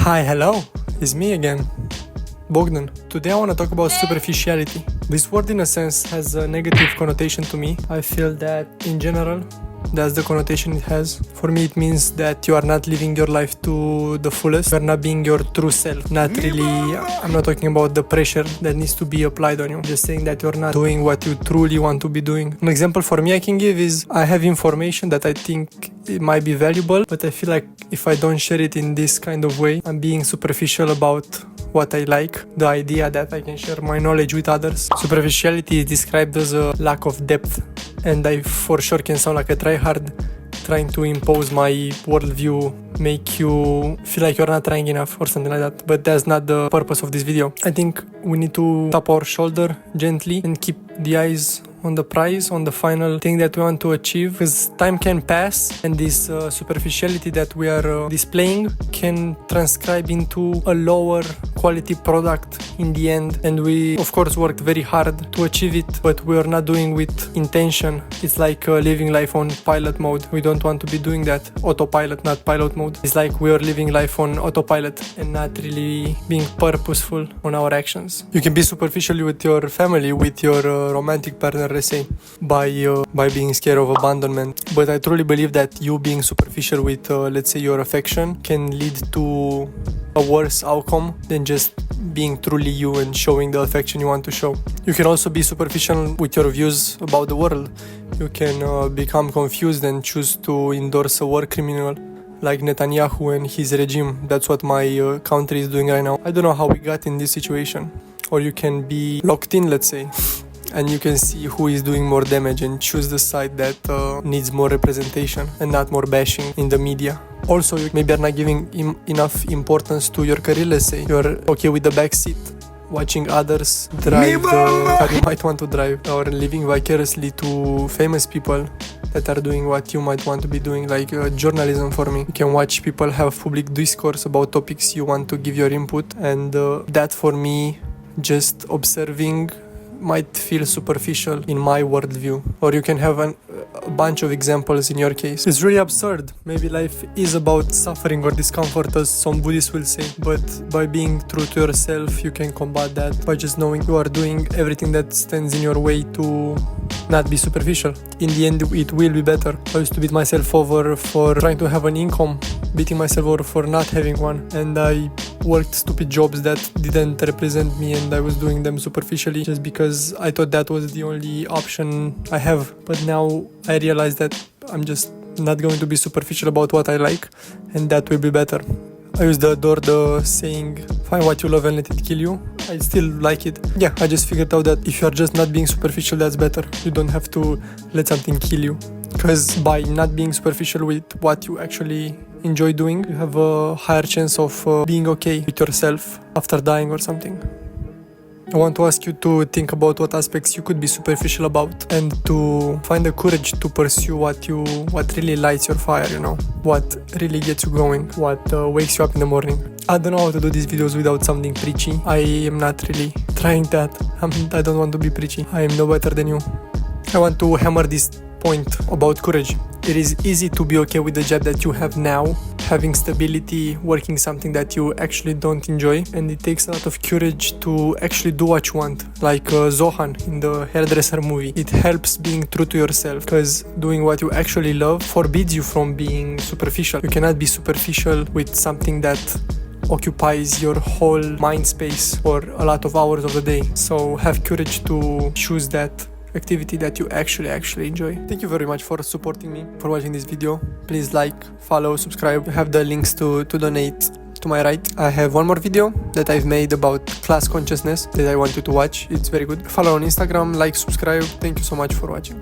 Hi, hello, it's me again, Bogdan. Today I want to talk about superficiality. This word in a sense has a negative connotation to me. I feel that in general, that's the connotation it has. For me it means that you are not living your life to the fullest. You are not being your true self. Not really, I'm not talking about the pressure that needs to be applied on you. Just saying that you're not doing what you truly want to be doing. An example for me I can give is I have information that I think it might be valuable, but I feel like if I don't share it in this kind of way, I'm being superficial about what I like, the idea that I can share my knowledge with others. Superficiality is described as a lack of depth, and I for sure can sound like a tryhard trying to impose my worldview, make you feel like you're not trying enough or something like that. But that's not the purpose of this video. I think we need to tap our shoulder gently and keep the eyes on the prize, on the final thing that we want to achieve, because time can pass and this superficiality that we are displaying can transcribe into a lower quality product in the end, and we of course worked very hard to achieve it, but we are not doing with intention. It's like living life on pilot mode. We don't want to be doing that. Autopilot, not pilot mode. It's like we are living life on autopilot and not really being purposeful on our actions. You can be superficial with your family, with your romantic partner, let's say, by being scared of abandonment. But I truly believe that you being superficial with let's say your affection can lead to a worse outcome than just being truly you and showing the affection you want to show. You can also be superficial with your views about the world. You can become confused and choose to endorse a war criminal like Netanyahu and his regime. That's what my country is doing right now. I don't know how we got in this situation. Or you can be locked in, let's say, and you can see who is doing more damage and choose the side that needs more representation and not more bashing in the media. Also, you maybe are not giving enough importance to your career, let's say. You're okay with the back seat, watching others drive the car you might want to drive, or living vicariously to famous people that are doing what you might want to be doing, like journalism for me. You can watch people have public discourse about topics you want to give your input, and that for me, just observing might feel superficial in my worldview. Or you can have a bunch of examples in your case. It's really absurd. Maybe life is about suffering or discomfort, as some Buddhists will say, but by being true to yourself you can combat that by just knowing you are doing everything that stands in your way to not be superficial. In the end it will be better. I used to beat myself over for trying to have an income, beating myself over for not having one, and I worked stupid jobs that didn't represent me, and I was doing them superficially just because I thought that was the only option I have. But now I realize that I'm just not going to be superficial about what I like, and that will be better. I used to adore the saying, find what you love and let it kill you. I still like it. Yeah, I just figured out that if you're just not being superficial, that's better. You don't have to let something kill you. Because by not being superficial with what you actually enjoy doing, you have a higher chance of being okay with yourself after dying or something. I want to ask you to think about what aspects you could be superficial about, and to find the courage to pursue what really lights your fire, what really gets you going, what wakes you up in the morning. I don't know how to do these videos without sounding preachy. I am not really trying that. I don't want to be preachy. I am no better than you. I want to hammer this point about courage. It is easy to be okay with the job that you have now, having stability, working something that you actually don't enjoy, and it takes a lot of courage to actually do what you want, like Zohan in the hairdresser movie. It helps being true to yourself, because doing what you actually love forbids you from being superficial. You cannot be superficial with something that occupies your whole mind space for a lot of hours of the day. So have courage to choose that activity that you actually enjoy. Thank you very much for supporting me, for watching this video. Please like, follow, subscribe. I have the links to donate to my right. I have one more video that I've made about class consciousness that I want you to watch. It's very good. Follow on Instagram, like, subscribe. Thank you so much for watching.